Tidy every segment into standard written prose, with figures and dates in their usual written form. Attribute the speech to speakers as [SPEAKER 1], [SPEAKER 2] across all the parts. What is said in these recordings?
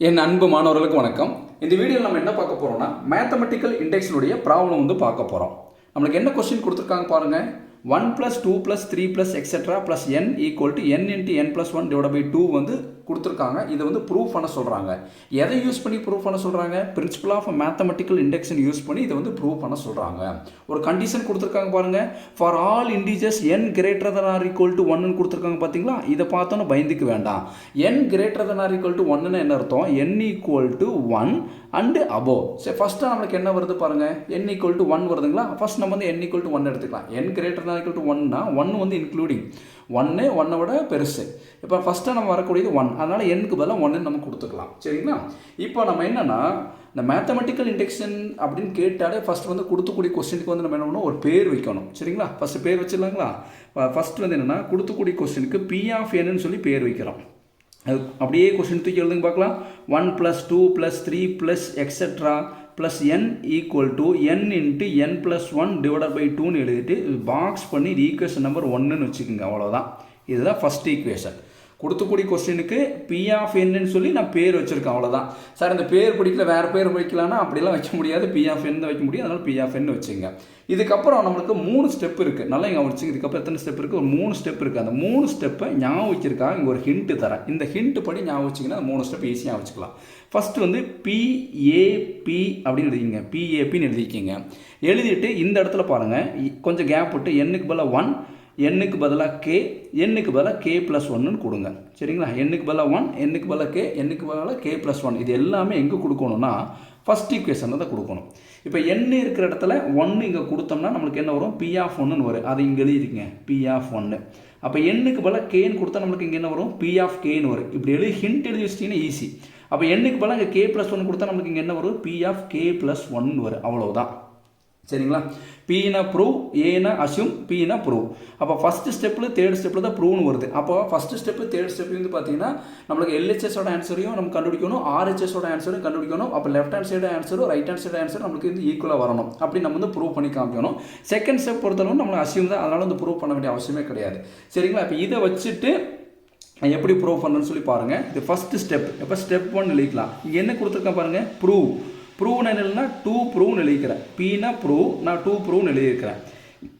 [SPEAKER 1] என் அன்பு மாணவர்களுக்கு வணக்கம். இந்த வீடியோவில் நம்ம என்ன பார்க்க போறோம்னா மேத்தமெட்டிக்கல் இண்டெக்ஸினுடைய ப்ராப்ளம் பார்க்க போறோம். நம்மளுக்கு என்ன கொஸ்டின் கொடுத்துருக்காங்க பாருங்க. 1 + 2 + 3 + etc. + n = n × n + 1 / 2 கொடுத்துருக்காங்க. இதை ப்ரூவ் பண்ண சொல்கிறாங்க. எதை யூஸ் பண்ணி ப்ரூவ் பண்ண சொல்கிறாங்க? பிரின்சிபல் ஆஃப் மேத்தமெட்டிக்கல் இண்டெக்ஸன் யூஸ் பண்ணி இதை ப்ரூவ் பண்ண சொல்கிறாங்க. ஒரு கண்டிஷன் கொடுத்துருக்காங்க பாருங்கள். For all integers n greater than or equal to 1 கொடுத்துருக்காங்க பார்த்தீங்களா? இதை பார்த்தோன்னு பயந்துக்க வேண்டாம். n greater than or equal to 1 என்ன அர்த்தம்? n = 1 and above. சரி, ஃபஸ்ட்டாக நம்மளுக்கு என்ன வருது பாருங்கள். n = 1 வருதுங்களா? ஃபஸ்ட் நம்ம n = 1 எடுத்துக்கலாம். n greater than or equal to 1னா 1 including 1 விட பெருசு. இப்போ ஃபஸ்ட்டாக நம்ம வரக்கூடியது 1, அதனால் n-க்கு பதிலாக 1 நம்ம கொடுத்துக்கலாம். சரிங்களா? இப்போ நம்ம என்னென்னா இந்த மேத்தமெட்டிக்கல் இண்டெக்ஷன் அப்படின்னு கேட்டாலே ஃபஸ்ட் கொடுத்துக்கூடிய கொஸ்டினுக்கு நம்ம என்ன பண்ணணும், ஒரு பேர் வைக்கணும். சரிங்களா? ஃபஸ்ட்டு பேர் வச்சிடலாங்களா? ஃபஸ்ட் என்னென்னா கொடுத்துக்கூடிய கொஸ்டினுக்கு P of n சொல்லி பேர் வைக்கிறோம். அது அப்படியே கொஸ்டின் தூக்கி எழுதுங்க பார்க்கலாம். 1 + 2 + 3 + etc. + n = n × n + 1 / 2ன்னு எழுதிட்டு பாக்ஸ் பண்ணி ஈக்குவேஷன் நம்பர் 1ன்னு வச்சுக்கோங்க. அவ்வளோதான். இதுதான் ஃபஸ்ட் ஈக்குவேஷன். கொடுத்துக்கூடிய கொஸ்டினுக்கு P of n சொல்லி நான் பேர் வச்சுருக்கேன். அவ்வளோதான். சார் இந்த பேர் பிடிக்கல, வேறு பேர் வைக்கலான்னா அப்படிலாம் வைக்க முடியாது. P of n தான் வைக்க முடியும். அதனால் P of n வச்சுங்க. இதுக்கப்புறம் நம்மளுக்கு 3 ஸ்டெப் இருக்குது. நல்லா இங்கே வச்சுங்க. இதுக்கப்புறம் எத்தனை ஸ்டெப் இருக்குது? ஒரு 3 ஸ்டெப் இருக்குது. அந்த 3 ஸ்டெப்பை ஞாபகம் வச்சிருக்காங்க. இங்கே ஒரு ஹிண்ட்டு தரேன். இந்த ஹிண்ட்டு படி ஞாபகம் வச்சிங்கன்னா அந்த 3 ஸ்டெப் ஈஸியாக வச்சுக்கலாம். ஃபஸ்ட்டு PAP அப்படின்னு எழுதிக்கிங்க. PAPன்னு எழுதிக்கிங்க. எழுதிட்டு இந்த இடத்துல பாருங்கள், கொஞ்சம் கேப் விட்டு n-க்கு பதிலாக 1, n-க்கு பதிலாக k, n-க்கு பதிலாக k + 1ன்னு கொடுங்க. சரிங்களா? n-க்கு பதிலாக 1, n-க்கு பதிலாக k, n-க்கு பதிலாக k + 1. இது எல்லாமே எங்கே கொடுக்கணும்னா ஃபஸ்ட் ஈக்குவேஷனில் தான் கொடுக்கணும். இப்போ n இருக்கிற இடத்துல 1 இங்கே கொடுத்தோம்னா நம்மளுக்கு என்ன வரும்? P of 1ன்னு வரும். அதை இங்கே எழுதிருக்கீங்க. P of 1. அப்போ n-க்கு பதிலாக k-ன்னு கொடுத்தா நம்மளுக்கு இங்கே என்ன வரும்? P of k-ன்னு வரும். இப்படி ஹிண்ட் எழுதி வச்சிட்டிங்கன்னா ஈஸி. அப்போ n-க்கு பதிலாக இங்கே k + 1 கொடுத்தா நம்மளுக்கு இங்கே என்ன வரும்? P of k + 1ன்னு வரும். அவ்வளோதான். சரிங்களா? P-னா ப்ரூவ், A-னா அஸ்யூம், P-னா ப்ரூவ். அப்போ ஃபஸ்ட்டு ஸ்டெப்பில் தேர்ட் ஸ்டெப்பில் தான் ப்ரூவ்னு வருது. அப்போ ஃபஸ்ட்டு ஸ்டெப்பு தேர்ட் ஸ்டெப்லேருந்து பார்த்தீங்கன்னா நம்மளுக்கு LHS-ஓட ஆன்சரையும் நம்ம கண்டுபிடிக்கணும், RHS-ஓட ஆன்சரும் கண்டுபிடிக்கணும். அப்போ லெஃப்ட் ஹேண்ட் சைடு ஆன்சரும் ரைட் ஹேண்ட் சைடு ஆன்சரும் நம்மளுக்கு ஈக்குவலாக வரணும். அப்படி நம்ம ப்ரூவ் பண்ணி காமிக்கணும். செகண்ட் ஸ்டெப் பொறுத்தளவு நம்மளுக்கு அஸ்யூம் தான். அதனால் ப்ரூவ் பண்ண வேண்டிய அவசியமே கிடையாது. சரிங்களா? இப்போ இதை வச்சுட்டு எப்படி ப்ரூவ் பண்ணணும்னு சொல்லி பாருங்கள். இது ஃபஸ்ட்டு ஸ்டெப். இப்போ ஸ்டெப் 1 எழுதிக்கலாம். இங்கே என்ன கொடுத்துருக்கேன் பாருங்கள்? ப்ரூவ். ப்ரூவ்னு என்னன்னா 2 ப்ரூவ்னு எழுதிக்கிறேன். P-னா ப்ரூவ், நான் 2 ப்ரூவ்னு எழுதியிருக்கிறேன்.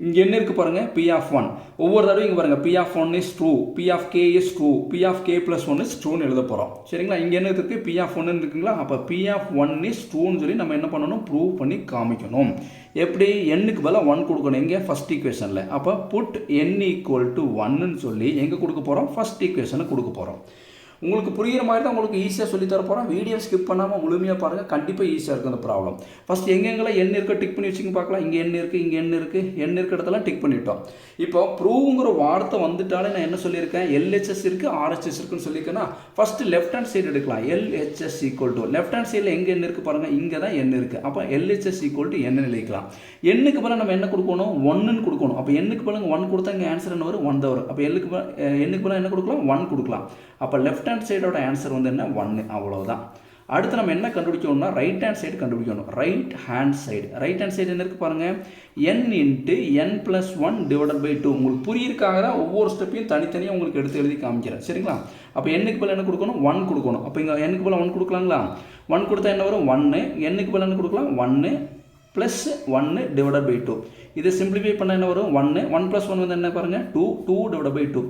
[SPEAKER 1] இங்கே என்ன இருக்குது பாருங்கள்? P of 1. ஒவ்வொரு தடவையும் இங்கே பாருங்கள். P of 1 is true, P of k is true, P of k + 1 is trueன்னு எழுத போகிறோம். சரிங்களா? இங்கே என்ன இருக்குது? P of 1 இருக்குங்களா? அப்போ P of 1 is trueன்னு சொல்லி நம்ம என்ன பண்ணணும்? ப்ரூவ் பண்ணி காமிக்கணும். எப்படி? n-க்கு பதிலாக 1 கொடுக்கணும். எங்கே? ஃபஸ்ட் ஈக்குவேஷனில். அப்போ புட் n = 1ன்னு சொல்லி எங்கே கொடுக்க போகிறோம்? ஃபஸ்ட் ஈக்குவேஷனை கொடுக்க போகிறோம். உங்களுக்கு புரிகிற மாதிரி தான் உங்களுக்கு ஈஸியாக சொல்லி தர போகிறோம். வீடியோ ஸ்கிப் பண்ணாமல் முழுமையாக பாருங்கள். கண்டிப்பாக ஈஸியாக இருக்கும் அந்த ப்ராப்ளம். ஃபஸ்ட் எங்கெங்கெல்லாம் n இருக்கோ டிக் பண்ணி வச்சுங்க பார்க்கலாம். இங்கே n இருக்குது, இங்கே n இருக்குது, n இருக்கிற இடத்துல டிக் பண்ணிட்டோம். இப்போ ப்ரூவ்ங்கிற வார்த்தை வந்துட்டாலே நான் என்ன சொல்லியிருக்கேன்? LHS இருக்குது, RHS இருக்குன்னு சொல்லியிருக்கேன்னா ஃபஸ்ட்டு லெஃப்ட் ஹேண்ட் சைடு எடுக்கலாம். LHS = லெஃப்ட் ஹேண்ட் சைடில் எங்கே n இருக்குது பாருங்கள். இங்கே தான் n இருக்குது. அப்போ LHS = n எழுதிக்கலாம். n-க்கு பதிலாக நம்ம என்ன கொடுக்கணும்? 1ன்னு கொடுக்கணும். அப்போ n-க்கு பதிலாக 1 கொடுத்தா இங்கே ஆன்சர் என்ன வரும்? 1 தான் வரும். அப்போ n-க்கு பதிலாக என்ன கொடுக்கலாம்? 1 கொடுக்கலாம். அப்போ லெஃப்ட் ஹேண்ட் சைடோட ஆன்சர் என்ன? 1. அவ்வளோதான். அடுத்து நம்ம என்ன கண்டுபிடிக்கணும்னா ரைட் ஹேண்ட் சைடு கண்டுபிடிக்கணும். ரைட் ஹேண்ட் சைடு என்ன இருக்குது பாருங்கள்? n × n + 1 / 2. உங்களுக்கு புரியிருக்காக தான் ஒவ்வொரு ஸ்டெப்பையும் தனித்தனியாக உங்களுக்கு எடுத்து எழுதி காமிக்கிறேன். சரிங்களா? அப்போ n-க்கு பதிலாக என்ன கொடுக்கணும்? 1 கொடுக்கணும். அப்போ இங்கே n-க்கு பதிலாக 1 கொடுக்கலாங்களா? 1 கொடுத்தா என்ன வரும்? 1. n-க்கு பதிலாக என்ன கொடுக்கலாம்? 1 + 1 / 2. இதை சிம்பிளிஃபை பண்ணால் என்ன வரும்? 1 + 1 என்ன பாருங்கள்? 2 / 2.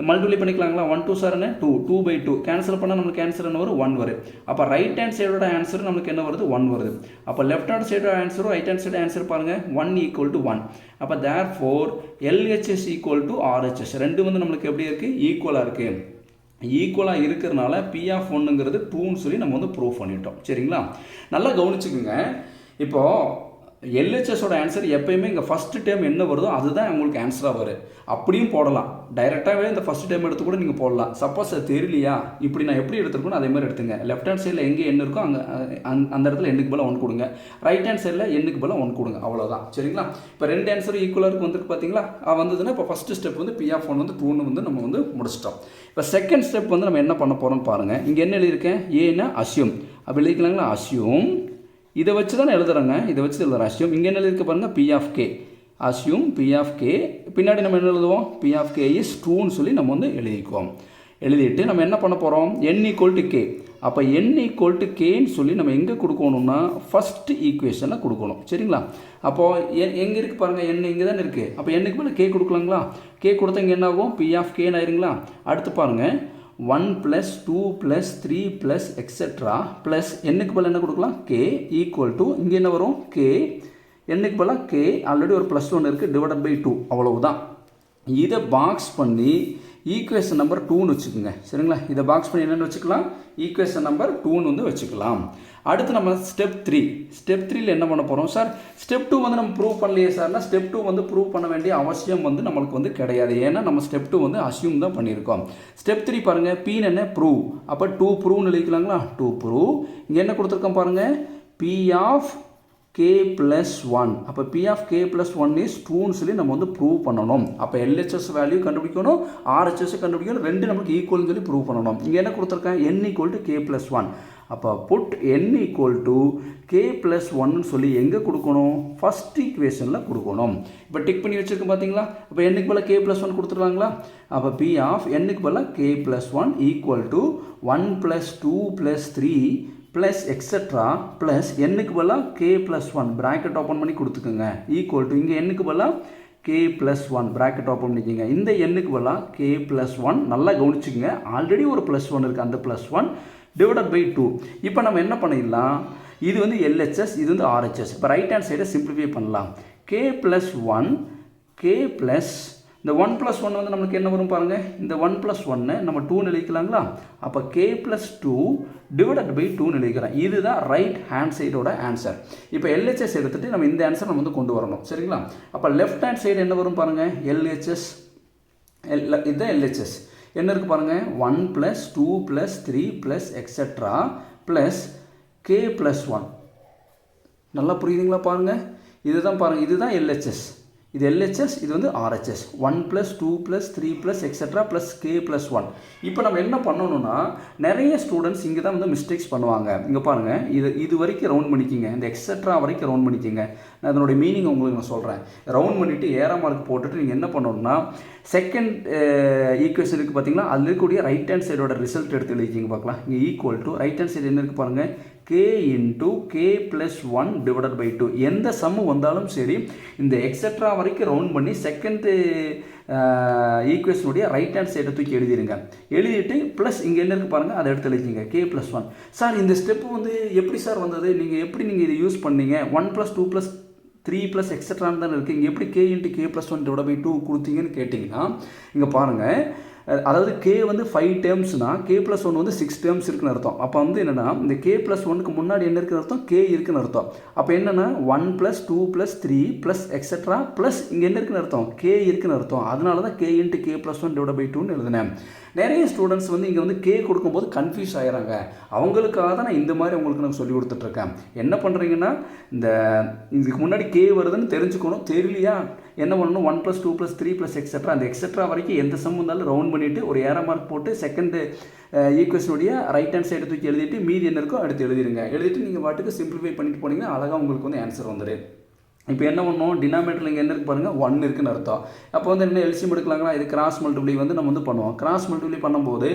[SPEAKER 1] மல்டிப்ளை பண்ணிக்கலாங்களா? 1 2 சார் என்ன? 2 / 2 கேன்சல் பண்ணால் நம்மளுக்கு ஆன்சர் என்ன வரும்? 1 வரும். அப்போ ரைட் ஹேண்ட் சைடோட ஆன்சர் நம்மளுக்கு என்ன வருது? 1 வருது. அப்போ லெஃப்ட் ஹேண்ட் சைடோட ஆன்சரும் ரைட் ஹேண்ட் சைடு ஆன்சர் பாருங்கள். 1 = 1. அப்போ therefore LHS = RHS ரெண்டு நம்மளுக்கு எப்படி இருக்குது? ஈக்குவலாக இருக்குது. ஈக்குவலாக இருக்கிறதுனால P of 1ங்கிறது 2ன்னு சொல்லி நம்ம ப்ரூவ் பண்ணிட்டோம். சரிங்களா? நல்லா கவனிச்சுக்குங்க. இப்போது LHS-ஓட ஆன்சர் எப்பயுமே இங்கே ஃபஸ்ட்டு டேர்ம் என்ன வருதோ அதுதான் உங்களுக்கு ஆன்சராக வரும். அப்படியும் போடலாம். டைரெக்டாகவே இந்த ஃபஸ்ட் டைம் எடுத்து கூட நீங்கள் போடலாம். சப்போஸ் அது தெரியலையா, இப்படி நான் எப்படி எடுத்துருக்கணும் அதே மாதிரி எடுத்துங்க. லெஃப்ட் ஹேண்ட் சைடில் எங்கே n இருக்கோ அங்கே அந்த இடத்துல n-க்கு பதிலாக 1 கொடுங்க. ரைட் ஹேண்ட் சைடில் n-க்கு பதிலாக 1 கொடுங்க. அவ்வளோதான். சரிங்களா? இப்போ 2 ஆன்சரும் ஈக்குவலாக இருக்கு வந்துருக்கு பார்த்தீங்களா? வந்ததுன்னா இப்போ ஃபஸ்ட்டு ஸ்டெப் P of 1 2ன்னு நம்ம முடிச்சிட்டோம். இப்போ செகண்ட் ஸ்டெப் நம்ம என்ன பண்ண போகிறோம்னு பாருங்கள். இங்கே என்ன எழுதியிருக்கேன்? ஏன்னா அஸ்யூம். அப்படி எழுதிக்கலாங்களா? அஸ்யூம். இதை வச்சு தான் எழுதுறேங்க. இதை வச்சு எழுதுறேன். அஸ்யூம். இங்கே என்ன எழுதியிருக்க பாருங்கள்? P of k. Assume P of k. பின்னாடி நம்ம என்ன எழுதுவோம்? P of k is trueன்னு சொல்லி நம்ம எழுதிக்குவோம். எழுதிட்டு நம்ம என்ன பண்ண போகிறோம்? n = k. அப்போ n ஈக்குவல் டு கேன்னு சொல்லி நம்ம எங்கே கொடுக்கணும்னா ஃபஸ்ட்டு ஈக்குவேஷனில் கொடுக்கணும். சரிங்களா? அப்போது எங்கே இருக்குது பாருங்கள், n இங்கே தானே இருக்குது. அப்போ n-க்கு மேலே கே கொடுக்கலாங்களா? கே கொடுத்தா இங்கே என்ன ஆகும்? பி ஆஃப் கேன்னு ஆயிருங்களா? அடுத்து பாருங்கள் 1 + 2 + 3 + எக்ஸெட்ரா ப்ளஸ் n-க்கு பதில் என்ன கொடுக்கலாம்? கே ஈக்குவல் டு இங்கே என்ன வரும்? கே n-க்கு பதில் கே ஆல்ரெடி ஒரு +1 இருக்குது /2 அவ்வளவுதான். இதை பாக்ஸ் பண்ணி ஈக்குவேஷன் நம்பர் 2ன்னு வச்சுக்கோங்க. சரிங்களா? இதை பாக்ஸ் பண்ணி என்னென்னு வச்சுக்கலாம்? ஈக்குவேஷன் நம்பர் 2ன்னு வந்து வச்சுக்கலாம். அடுத்து நம்ம ஸ்டெப் 3ல் என்ன பண்ண போகிறோம் சார்? ஸ்டெப் 2 வந்து நம்ம ப்ரூவ் பண்ணலையே சார்னா ஸ்டெப் 2 வந்து ப்ரூவ் பண்ண வேண்டிய அவசியம் வந்து நம்மளுக்கு வந்து கிடையாது. ஏன்னா நம்ம ஸ்டெப் 2 வந்து அசியூம் தான் பண்ணியிருக்கோம். ஸ்டெப் 3 பாருங்கள், Pன்னு என்ன? ப்ரூவ். அப்போ 2 ப்ரூவ்னு எழுதிக்கலாங்களா? 2 ப்ரூவ். இங்கே என்ன கொடுத்துருக்கோம் பாருங்கள், P ஆஃப் k + 1. அப்போ P ஆஃப் k + 1 இஸ் 2ன்னு சொல்லி நம்ம வந்து ப்ரூவ் பண்ணணும். அப்போ LHS வேல்யூ கண்டுபிடிக்கணும், RHS கண்டுபிடிக்கணும், ரெண்டு நமக்கு ஈக்குவல்னு சொல்லி ப்ரூவ் பண்ணணும். இங்கே என்ன கொடுத்துருக்கேன்? n equal to k + 1. அப்போ put n equal to k + 1ன்னு சொல்லி எங்கே கொடுக்கணும்? ஃபஸ்ட் ஈக்குவேஷனில் கொடுக்கணும். இப்போ டிக் பண்ணி வச்சுருக்கோம் பார்த்தீங்களா? அப்போ n-க்கு பதில் k + 1 கொடுத்துருவாங்களா? அப்போ P ஆஃப் n-க்கு பதில் k + 1 equal to 1 + 2 + 3 plus etcetera plus n-க்கு பதிலாக k + 1 ப்ராக்கெட் ஓப்பன் பண்ணி கொடுத்துக்குங்க ஈக்குவல் டு இங்கே n-க்கு பதிலாக k + 1 ப்ராக்கெட் ஓப்பன் பண்ணிக்கோங்க. இந்த n-க்கு பதிலாக k + 1 நல்லா கவனிச்சுக்கோங்க. ஆல்ரெடி ஒரு +1 இருக்குது, அந்த +1 /2. இப்போ நம்ம என்ன பண்ணிடலாம்? இது வந்து LHS, இது வந்து RHS. இப்போ ரைட் ஹேண்ட் சைடை சிம்பிளிஃபை பண்ணலாம். k + 1 k ப்ளஸ் இந்த 1 + 1 வந்து நமக்கு என்ன வரும் பாருங்கள், இந்த 1 + 1 நம்ம 2ன்னு எழுதிக்கலாங்களா? அப்போ k + 2 /2ன்னு எழுதிக்கிறேன். இதுதான் ரைட் ஹேண்ட் சைடோட ஆன்சர். இப்போ LHS எடுத்துகிட்டு நம்ம இந்த ஆன்சர் நம்ம வந்து கொண்டு வரணும். சரிங்களா? அப்போ லெஃப்ட் ஹேண்ட் சைடு என்ன வரும் பாருங்கள், LHS. இதுதான் LHS. என்ன இருக்குது பாருங்கள், 1 + 2 + 3 + எக்ஸெட்ரா ப்ளஸ் k + 1. நல்லா புரியுதுங்களா? பாருங்கள், இதுதான் பாருங்கள், இதுதான் LHS. இது LHS, இது வந்து RHS. 1 + 2 + 3 + etcetera plus k + 1. இப்போ நம்ம என்ன பண்ணணும்னா, நிறைய ஸ்டூடெண்ட்ஸ் இங்கே தான் வந்து மிஸ்டேக்ஸ் பண்ணுவாங்க. இங்கே பாருங்கள், இது வரைக்கும் ரவுண்ட் பண்ணிக்கிங்க, இந்த எக்ஸெட்ரா வரைக்கும் ரவுண்ட் பண்ணிக்கிங்க. நான் அதனுடைய மீனிங் உங்களுக்கு நான் சொல்கிறேன். ரவுண்ட் பண்ணிவிட்டு ஏரோ மார்க் போட்டுட்டு நீங்கள் என்ன பண்ணணும்னா, செகண்ட் ஈக்குவேஷன் இருக்குது பார்த்தீங்களா, அதில் இருக்கக்கூடிய ரைட் ஹேண்ட் சைடோட ரிசல்ட் எடுத்து எழுதிக்கிங்க பார்க்கலாம். இங்கே equal to right hand side என்ன இருக்குது பாருங்கள், k × k + 1 /2. எந்த சம்மு வந்தாலும் சரி இந்த எக்ஸெட்ரா வரைக்கும் ரவுண்ட் பண்ணி செகண்ட் ஈக்குவேஷனுடைய ரைட் ஹேண்ட் சைடை தூக்கி எழுதிடுங்க. எழுதிட்டு ப்ளஸ் இங்கே என்ன இருக்குது பாருங்கள், அதை எடுத்து எழுதிங்க k + 1. சார் இந்த ஸ்டெப்பு வந்து எப்படி சார் வந்தது? எப்படி நீங்கள் இதை யூஸ் பண்ணீங்க? 1 + 2 + 3 + எக்ஸெட்ரான்னு தானே இருக்குது. இங்கே எப்படி k × k + 1 /2 கொடுத்தீங்கன்னு கேட்டிங்கன்னா, இங்கே பாருங்கள், அதாவது k வந்து 5 டேர்ம்ஸ்னா k + 1 வந்து 6 டேர்ம்ஸ் இருக்குன்னு அர்த்தம். அப்போ வந்து என்னென்னா, இந்த k + 1க்கு முன்னாடி என்ன இருக்குன்னு அர்த்தம், k இருக்குன்னு அர்த்தம். அப்போ என்னென்னா 1 + 2 + 3 + எக்ஸெட்ரா ப்ளஸ் இங்கே என்ன இருக்குன்னு அர்த்தம், k இருக்குன்னு அர்த்தம். அதனால தான் k × k + 1 /2ன்னு எழுதினேன். நிறைய ஸ்டூடெண்ட்ஸ் வந்து இங்கே வந்து k கொடுக்கும்போது கன்ஃபியூஸ் ஆகிறாங்க. அவங்களுக்காக தான் நான் இந்த மாதிரி உங்களுக்கு நான் சொல்லி கொடுத்துட்ருக்கேன். என்ன பண்ணுறீங்கன்னா, இதுக்கு முன்னாடி k வருதுன்னு தெரிஞ்சுக்கணும். தெரியலையா என்ன பண்ணணும், 1 + 2 + 3 + எக்ஸெட்ரா, அந்த எக்ஸெட்ரா வரைக்கும் எந்த சம் வந்தாலும் ரவுண்ட் பண்ணிவிட்டு ஒரு ஏரோ மார்க் போட்டு செகண்ட் ஈக்குவேஷனுடைய ரைட் ஹேண்ட் சைடு தூக்கி எழுதிட்டு மீதி என்ன இருக்கோ அடுத்து எழுதிடுங்க. எழுதிட்டு நீங்கள் பாட்டுக்கு சிம்பிளிஃபை பண்ணிட்டு போனீங்கன்னா அழகாக உங்களுக்கு வந்து ஆன்சர் வந்துடு. இப்போ என்ன பண்ணணும், டினாமினேட்டரில் இங்கே என்ன இருக்குது பாருங்கள், 1 இருக்குன்னு அர்த்தம். அப்போ வந்து என்ன எல்சிஎம் எடுக்கலாங்களா? இது கிராஸ் மல்டிப்ளை வந்து நம்ம வந்து பண்ணுவோம். கிராஸ் மல்டிப்ளை பண்ணும்போது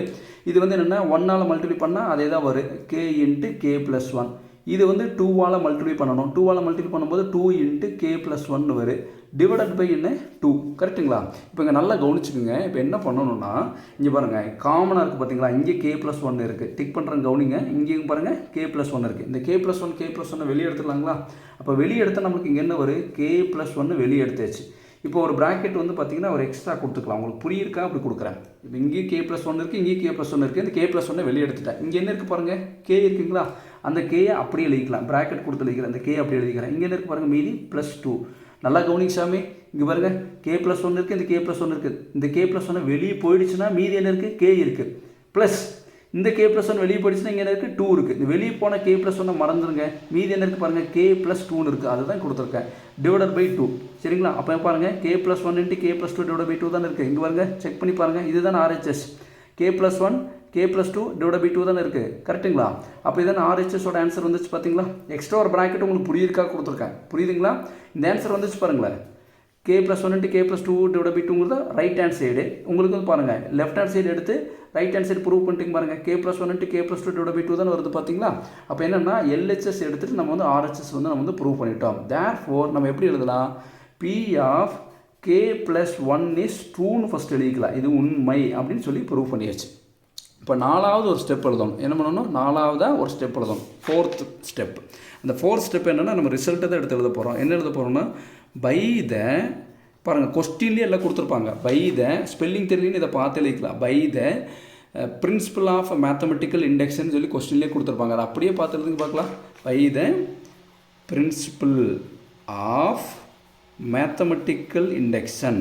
[SPEAKER 1] இது வந்து என்னென்னா 1ஆல் மல்டிப்ளை பண்ணால் அதே தான் வரும், k × k + 1. இது வந்து 2ஆல் மல்டிப்ளை பண்ணணும். 2ஆல் மல்டிப்ளை பண்ணும்போது 2 × k + 1 வரும் / என்ன 2. கரெக்டுங்களா? இப்போ இங்கே நல்லா கவனிச்சுக்குங்க. இப்போ என்ன பண்ணணும்னா, இங்கே பாருங்கள் காமனாக இருக்குது பார்த்தீங்களா, இங்கே k + 1 இருக்குது. டிக் பண்ணுறேன் கவனிங்க. இங்கேயும் பாருங்கள் k + 1 இருக்குது. இந்த k + 1 வெளியே எடுத்துடலாங்களா? அப்போ வெளியே எடுத்தால் நமக்கு இங்கே என்ன வரும், k + 1 வெளியே எடுத்தாச்சு. இப்போ ஒரு ப்ராக்கெட் வந்து பார்த்தீங்கன்னா ஒரு எக்ஸ்ட்ரா கொடுத்துக்கலாம். உங்களுக்கு புரியிருக்கா? அப்படி கொடுக்குறேன். இப்போ இங்கேயும் k + 1 இருக்குது, இங்கேயும் k + 1 இருக்குது. இந்த k + 1 வெளியே எடுத்துட்டேன். இங்கே என்ன இருக்குது பாருங்கள், k இருக்குங்களா? அந்த k அப்படியே எழுதிக்கலாம். ப்ராக்கெட் கொடுத்து எழுதிக்கிறேன். அந்த k அப்படியே எழுதிக்கிறேன். இங்கே என்ன இருக்குது பாருங்கள், மீதி +2. நல்லா கவனிச்சாமே, இங்கே பாருங்கள் k + 1 இருக்குது, இந்த k + 1 இருக்குது. இந்த k + 1 வெளியே போயிடுச்சுன்னா மீதி என்ன இருக்குது, k இருக்குது. ப்ளஸ் இந்த k + 1 வெளியே போயிடுச்சுன்னா இங்கே என்ன இருக்குது, 2 இருக்குது. இந்த வெளியே போன k + 1 மறந்துடுங்க. மீதி என்ன இருக்குது பாருங்கள், k + 2ன்னு இருக்குது. அதுதான் கொடுத்துருக்கேன் /2. சரிங்களா? அப்போ பாருங்கள் k + 1 × k + 2 /2 தானே இருக்குது. இங்கே பாருங்கள் செக் பண்ணி பாருங்கள், இதுதான் RHS. k + 1 k + 2 /2 தானே இருக்குது. கரெக்டுங்களா? அப்போ இதான் RHSோட ஆன்சர் வந்துச்சு பார்த்தீங்களா? எக்ஸ்ட்ரா ஒரு ப்ராக்கெட் உங்களுக்கு புரியிருக்கா கொடுத்துருக்கேன். புரியுதுங்களா? இந்த ஆன்சர் வந்துச்சு பாருங்களேன், k + 1 × k + 2 / 2ங்கிறது ரைட் ஹேண்ட் சைடு. உங்களுக்கு வந்து பாருங்கள் லெஃப்ட் ஹேண்ட் சைடு எடுத்து ரைட் ஹேண்ட் சைடு ப்ரூவ் பண்ணிட்டு பாருங்கள் k + 1 × k + 2 / 2 தானே வருது பார்த்தீங்களா. அப்போ என்னென்னா LHS எடுத்துகிட்டு நம்ம வந்து RHS வந்து நம்ம வந்து ப்ரூவ் பண்ணிட்டோம். தேர்ஃபோர் நம்ம எப்படி எழுதலாம், P of k + 1 is ட்ரூன்னு first எழுதிக்கலாம். இது உண்மை அப்படின்னு சொல்லி ப்ரூவ் பண்ணியாச்சு. இப்போ நாலாவது ஒரு ஸ்டெப் எழுதணும். என்ன பண்ணணும், நாலாவதாக ஒரு ஸ்டெப் எழுதணும். Fourth step. அந்த ஃபோர்த் ஸ்டெப் என்னென்னா நம்ம ரிசல்ட்டை தான் எடுத்து எழுத போகிறோம். என்ன எழுத போகிறோம்னா பை த, பாருங்கள் கொஸ்டின்லேயே எல்லாம் கொடுத்துருப்பாங்க. பை த ஸ்பெல்லிங் தெரியலன்னு இதை பார்த்து எழுதிக்கலாம். By the principle of mathematical இண்டெக்ஸ்ன்னு சொல்லி கொஸ்டின்லேயே கொடுத்துருப்பாங்க. அதை அப்படியே பார்த்துறதுக்கு பார்க்கலாம். By the principle of mathematical induction.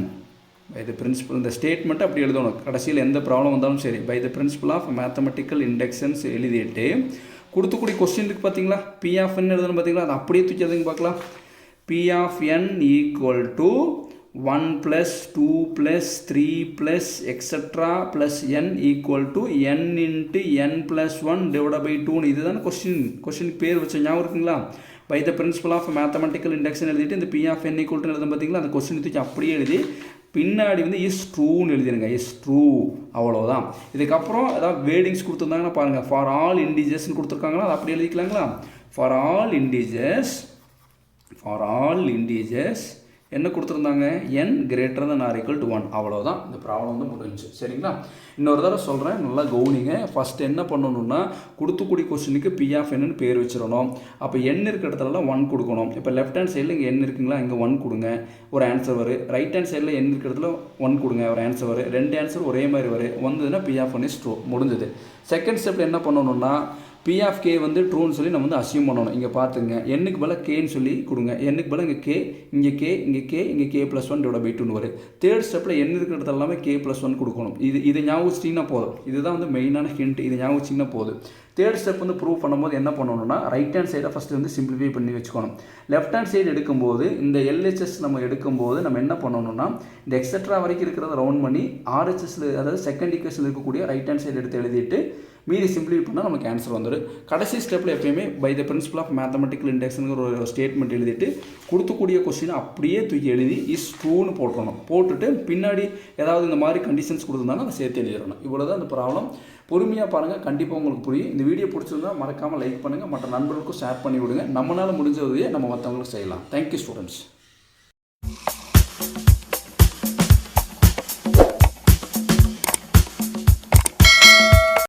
[SPEAKER 1] By the principle, இந்த ஸ்டேட்மெண்ட்டை அப்படி எழுதணும். கடைசியில் எந்த ப்ராப்ளம் வந்தாலும் சரி by the principle of mathematical inductions எழுதிட்டு கொடுத்துக்கூடிய கொஸ்டின் இருக்குது பார்த்தீங்களா, P of n எழுதணும் பார்த்தீங்களா, அதை அப்படியே தூக்கி எதுங்க பார்க்கலாம். P of n = 1 + 2 + 3 + etc. + n = n × n + 1 / 2. இதுதான் கொஸ்டின் பேர் வச்ச ஞாபகம் இருக்குங்களா. By the principle of mathematical induction எழுதிட்டு இந்த P of n = எழுதும் பார்த்தீங்களா, அந்த கொஸ்டின் தூக்கி அப்படியே எழுதி பின்னாடி வந்து இஸ் ட்ரூன்னு எழுதிடுங்க. இஸ் ட்ரூ, அவ்வளோதான். இதுக்கப்புறம் ஏதாவது வேர்டிங்ஸ் கொடுத்துருந்தாங்கன்னா பாருங்கள். ஃபார் ஆல் இண்டீஜர்ஸ்னு கொடுத்துருக்காங்களா, அதை அப்படி எழுதிக்கலாங்களா. ஃபார் ஆல் இண்டீஜர்ஸ் என்ன கொடுத்துருந்தாங்க, n ≥ 1. அவ்வளோதான், இந்த ப்ராப்ளம் வந்து முடிஞ்சு. சரிங்களா. இன்னொரு தடவை சொல்கிறேன், நல்லா கவனிங்க. ஃபஸ்ட் என்ன பண்ணணும்னா கொடுத்துக்கூடிய கொஸ்டினுக்கு P of n பேர் வச்சிடணும். அப்போ n இருக்கிற இடத்துலலாம் 1 கொடுக்கணும். இப்போ லெஃப்ட் ஹேண்ட் சைடில் இங்கே n இருக்குங்களா, இங்கே 1 கொடுங்க, ஒரு ஆன்சர் வரும். ரைட் ஹேண்ட் சைடில் n இருக்கிற இடத்துல 1 கொடுங்க, ஒரு ஆன்சர் வரும். ரெண்டு ஆன்சர் ஒரே மாதிரி வரும். வந்ததுன்னா P of n is true, முடிஞ்சது. செகண்ட் ஸ்டெப்பில் என்ன பண்ணணும்னா P of k வந்து ட்ரூன்னு சொல்லி நம்ம வந்து அசியூம் பண்ணணும். இங்கே பார்த்துங்க, n-க்கு பதிலாக k-ன்னு சொல்லி கொடுங்க. n-க்கு பதிலாக இங்கே k, இங்கே k, இங்கே k, இங்கே k + 1 / 2 வரும். தேர்ட் ஸ்டெப்பில் n இருக்கிற இடத்துல எல்லாமே k + 1 கொடுக்கணும். இது ஞாபகம் வச்சிட்டிங்கன்னா போதும். இதுதான் வந்து மெயினான ஹிண்ட். இது ஞாபகம் வச்சிங்கன்னா போதும். தேர்ட் ஸ்டெப் வந்து ப்ரூவ் பண்ணும்போது என்ன பண்ணணும்னா ரைட் ஹேண்ட் சைடை ஃபஸ்ட்டு வந்து சிம்பிளிஃபை பண்ணி வச்சுக்கணும். லெஃப்ட் ஹேண்ட் சைடு எடுக்கும்போது இந்த LHS நம்ம எடுக்கும்போது நம்ம என்ன பண்ணணும்னா இந்த எக்ஸெட்ரா வரைக்கும் இருக்கிறத ரவுண்ட் பண்ணி RHSல, அதாவது செகண்ட் ஈக்குவேஷன் இருக்கக்கூடிய ரைட் ஹேண்ட் சைடு எடுத்து எழுதிட்டு மீதி சிம்பிளிஃபை பண்ணால் நமக்கு ஆன்சர் வந்துடும். கடைசி ஸ்டெப்பில் எப்பயுமே by the principle of mathematical இண்டெக்ஸ்ங்கிற ஒரு ஸ்டேட்மெண்ட் எழுதிட்டு கொடுத்துக்கூடிய கொஸ்டினை அப்படியே தூக்கி எழுதி இஸ் ட்ரூன்னு போட்டுறணும். போட்டுட்டு பின்னாடி ஏதாவது இந்த மாதிரி கண்டிஷன்ஸ் கொடுத்துருந்தாலும் அதை சேர்த்து எழுதிடணும். இவ்வளோ தான் இந்த ப்ராப்ளம். பொறுமையாக பாருங்கள், கண்டிப்பாக உங்களுக்கு புரியும். இந்த வீடியோ பிடிச்சிருந்தா மறக்காமல் லைக் பண்ணுங்கள், மற்ற நண்பர்களுக்கும் ஷேர் பண்ணி விடுங்க. நம்மளால் முடிஞ்ச உதவியை நம்ம மற்றவங்களுக்கு செய்யலாம். Thank you students.